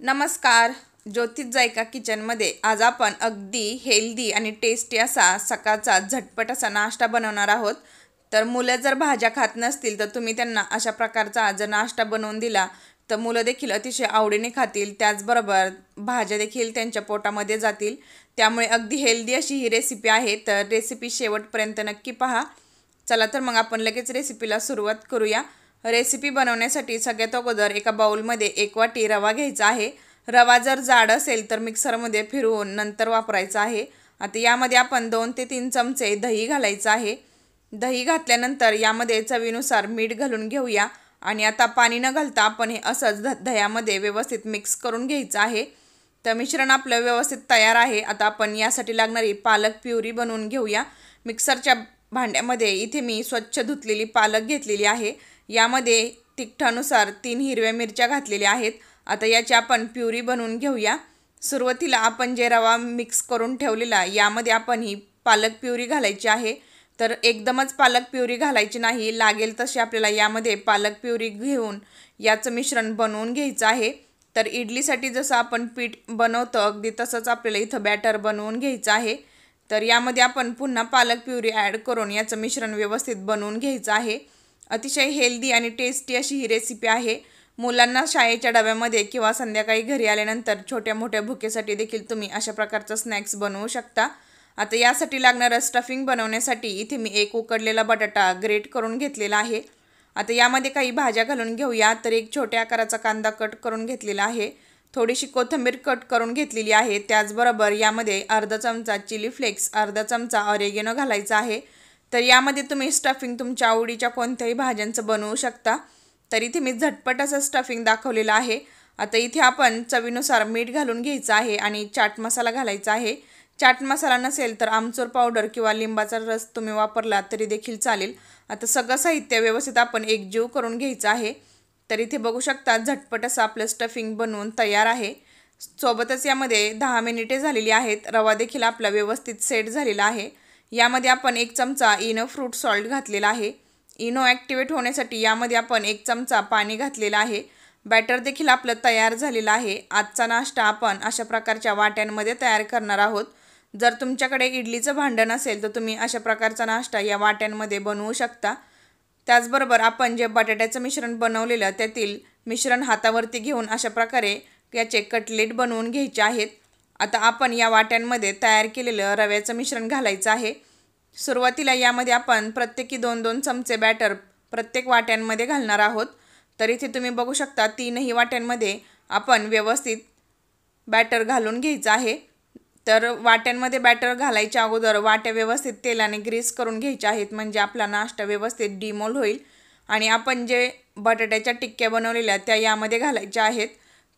नमस्कार. ज्योतिष जायका किचनमध्ये आज आपण अगदी हेल्दी आणि टेस्टी असा सकाळचा झटपट असा नाश्ता बनवणार आहोत. तर मुलं जर भाज्या खात नसतील तर तुम्ही त्यांना अशा प्रकारचा जर नाश्ता बनवून दिला तर मुलं देखील अतिशय आवडीने खातील. त्याचबरोबर भाज्या देखील त्यांच्या पोटामध्ये जातील. त्यामुळे अगदी हेल्दी अशी ही रेसिपी आहे. तर रेसिपी शेवटपर्यंत नक्की पहा. चला तर मग आपण लगेच रेसिपीला सुरुवात करूया. रेसिपी बनवण्यासाठी सगळ्यात अगोदर एका बाउलमध्ये 1 वाटी रवा घ्यायचा आहे. रवा जर जाड असेल तर मिक्सरमध्ये फिरवून नंतर वापरायचा आहे. आता यामध्ये आपण 2 ते 3 चमचे दही घालायचं आहे. दही घातल्यानंतर यामध्ये चवीनुसार मीठ घालून घेऊया आणि आता पाणी न घालता आपण हे असंच दह्यामध्ये व्यवस्थित मिक्स करून घ्यायचं आहे. तर मिश्रण आपलं व्यवस्थित तयार आहे. आता आपण यासाठी लागणारी पालक प्युरी बनवून घेऊया. मिक्सरच्या भांड्यामध्ये इथे मी स्वच्छ धुतलेली पालक घेतलेली आहे. यामध्ये तिखटानुसार 3 हिरव्या मिरच्या घातलेल्या आहेत. आता याची आपण प्युरी बनवून घेऊया. सुरुवातीला आपण जे रवा मिक्स करून ठेवलेला यामध्ये आपण ही पालक प्युरी घालायची आहे. तर एकदमच पालक प्युरी घालायची नाही, लागेल तशी आपल्याला यामध्ये पालक प्युरी घेऊन याचं मिश्रण बनवून घ्यायचं आहे. तर इडलीसाठी जसं आपण पीठ बनवतो अगदी तसंच आपल्याला इथं बॅटर बनवून घ्यायचं आहे. तर यामध्ये आपण पुन्हा पालक प्युरी ॲड करून याचं मिश्रण व्यवस्थित बनवून घ्यायचं आहे. अतिशय हेल्दी आणि टेस्टी अशी ही रेसिपी आहे. मुलांना शाळेच्या डब्यामध्ये किंवा संध्याकाळी घरी आल्यानंतर छोट्या मोठ्या भुकेसाठी देखील तुम्ही अशा प्रकारचं स्नॅक्स बनवू शकता. आता यासाठी लागणारं स्टफिंग बनवण्यासाठी इथे मी एक उकडलेला बटाटा ग्रेट करून घेतलेला आहे. आता यामध्ये काही भाज्या घालून घेऊया. तर एक छोट्या आकाराचा कांदा कट करून घेतलेला आहे. थोडीशी कोथिंबीर कट करून घेतलेली आहे. त्याचबरोबर यामध्ये अर्धा चमचा चिली फ्लेक्स, अर्धा चमचा ऑरेगेनो घालायचा आहे. तर यामध्ये तुम्ही स्टफिंग तुमच्या आवडीच्या कोणत्याही भाज्यांचं बनवू शकता. तर इथे मी झटपट असं स्टफिंग दाखवलेलं आहे. आता इथे आपण चवीनुसार मीठ घालून घ्यायचं आहे आणि चाट मसाला घालायचा आहे. चाट मसाला नसेल तर आमचूर पावडर किंवा लिंबाचा रस तुम्ही वापरला तरी देखील चालेल. आता सगळं साहित्य व्यवस्थित आपण एकजीव करून घ्यायचं आहे. तर इथे बघू शकता झटपट असं आपलं स्टफिंग बनवून तयार आहे. सोबतच यामध्ये 10 मिनिटे झालेली आहेत. रवा देखील आपला व्यवस्थित सेट झालेला आहे. यामध्ये आपण 1 चमचा इनो फ्रूट सॉल्ट घातलेला आहे. इनो ॲक्टिवेट होण्यासाठी यामध्ये आपण 1 चमचा पाणी घातलेलं आहे. बॅटर देखील आपलं तयार झालेलं आहे. आजचा नाश्ता आपण अशा प्रकारच्या वाट्यांमध्ये तयार करणार आहोत. जर तुमच्याकडे इडलीचं भांडं नसेल तर तुम्ही अशा प्रकारचा नाश्ता या वाट्यांमध्ये बनवू शकता. त्याचबरोबर आपण जे बटाट्याचं मिश्रण बनवलेलं त्यातील मिश्रण हातावरती घेऊन अशा प्रकारे याचे कटलेट बनवून घ्यायचे आहेत. आता आपण या वाट्यांमध्ये तयार केलेलं रव्याचं मिश्रण घालायचं आहे. सुरुवातीला यामध्ये आपण प्रत्येकी 2-2 चमचे बॅटर प्रत्येक वाट्यांमध्ये घालणार आहोत. तर इथे तुम्ही बघू शकता 3ही वाट्यांमध्ये आपण व्यवस्थित बॅटर घालून घ्यायचं आहे. तर वाट्यांमध्ये बॅटर घालायच्या अगोदर वाट्या व्यवस्थित तेलाने ग्रीस करून घ्यायच्या आहेत, म्हणजे आपला नाश्ता व्यवस्थित डिमोल्ड होईल. आणि आपण जे बटाट्याच्या टिक्क्या बनवलेल्या त्या यामध्ये घालायच्या आहेत.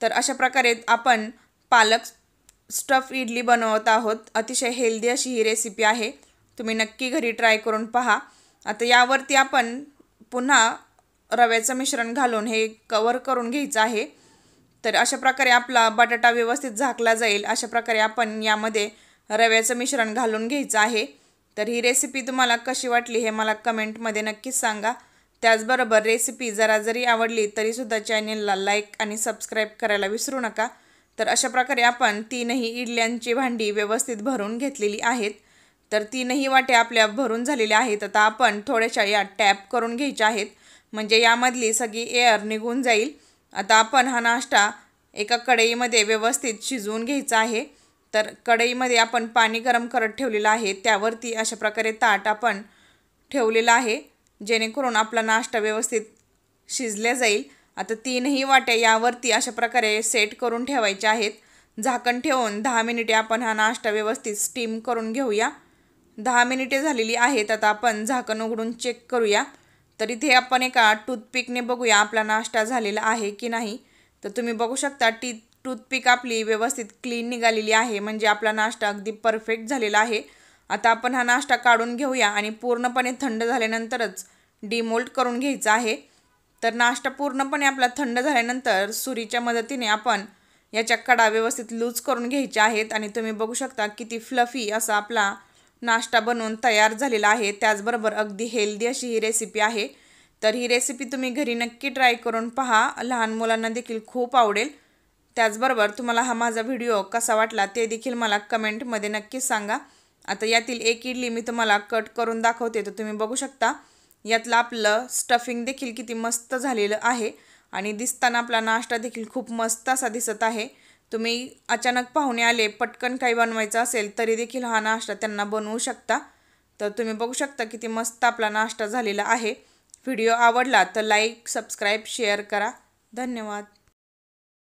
तर अशा प्रकारे आपण पालक स्टफ इडली बनवत आहोत. अतिशय हेल्दी अशी ही रेसिपी आहे. तुम्ही नक्की घरी ट्राय करून पहा. आता यावरती आपण पुन्हा रव्याचं मिश्रण घालून हे कवर करून घ्यायचं आहे. तर अशा प्रकारे आपला बटाटा व्यवस्थित झाकला जाईल अशा प्रकारे आपण यामध्ये रव्याचं मिश्रण घालून घ्यायचं आहे. तर ही रेसिपी तुम्हाला कशी वाटली हे मला कमेंटमध्ये नक्कीच सांगा. त्याचबरोबर रेसिपी जरी आवडली तरीसुद्धा चॅनेलला लाईक आणि सबस्क्राईब करायला विसरू नका. तर अशा प्रकारे आपण 3ही इडल्यांची भांडी व्यवस्थित भरून घेतलेली आहेत. तर 3ही वाट्या आपल्या भरून झालेल्या आहेत. आता आपण थोड्याशा या टॅप करून घ्यायच्या आहेत, म्हणजे यामधली सगळी एअर निघून जाईल. आता आपण हा नाश्ता एका कढईमध्ये व्यवस्थित शिजवून घ्यायचा आहे. तर कढईमध्ये आपण पाणी गरम करत ठेवलेलं आहे. त्यावरती अशा प्रकारे ताट आपण ठेवलेलं आहे, जेणेकरून आपला नाश्ता व्यवस्थित शिजल्या जाईल. आता 3ही वाट्या यावरती अशा प्रकारे सेट करून ठेवायच्या आहेत. झाकण ठेवून 10 मिनिटे आपण हा नाश्ता व्यवस्थित स्टीम करून घेऊया. 10 मिनिटे झालेली आहेत. आता आपण झाकण उघडून चेक करूया. तर इथे आपण एका टूथपिकने बघूया आपला नाश्ता झालेला आहे की नाही. तर तुम्ही बघू शकता टूथपिक आपली व्यवस्थित क्लीन निघालेली आहे, म्हणजे आपला नाश्ता अगदी परफेक्ट झालेला आहे. आता आपण हा नाश्ता काढून घेऊया आणि पूर्णपणे थंड झाल्यानंतरच डिमोल्ड करून घ्यायचा आहे. तर नाश्ता पूर्णपणे आपला थंड झाल्यानंतर सुरीच्या मदतीने आपण याच्या कडा व्यवस्थित लूज करून घ्यायच्या आहेत. आणि तुम्ही बघू शकता किती फ्लफी असा आपला नाश्ता बनवून तयार झालेला आहे. त्याचबरोबर अगदी हेल्दी अशी ही रेसिपी आहे. तर ही रेसिपी तुम्ही घरी नक्की ट्राय करून पहा. लहान मुलांना देखील खूप आवडेल. त्याचबरोबर तुम्हाला हा माझा व्हिडिओ कसा वाटला ते देखील मला कमेंटमध्ये नक्कीच सांगा। आता यातील एक इडली मी तुम्हाला कट करून दाखवते, तर तुम्ही बघू शकता यातलं आपलं स्टफिंग देखील किती मस्त झालेलं आहे आणि दिसताना आपला नाश्ता देखील खूप मस्त असा दिसत आहे। तुम्ही अचानक पाहुणे आले, पटकन काही बनवायचं असेल तरी देखील हा नाश्ता त्यांना बनवू शकता। तर तुम्ही बघू शकता किती मस्त आपला नाश्ता झालेला आहे। व्हिडिओ आवडला तर लाईक, सबस्क्राईब, शेअर करा। धन्यवाद।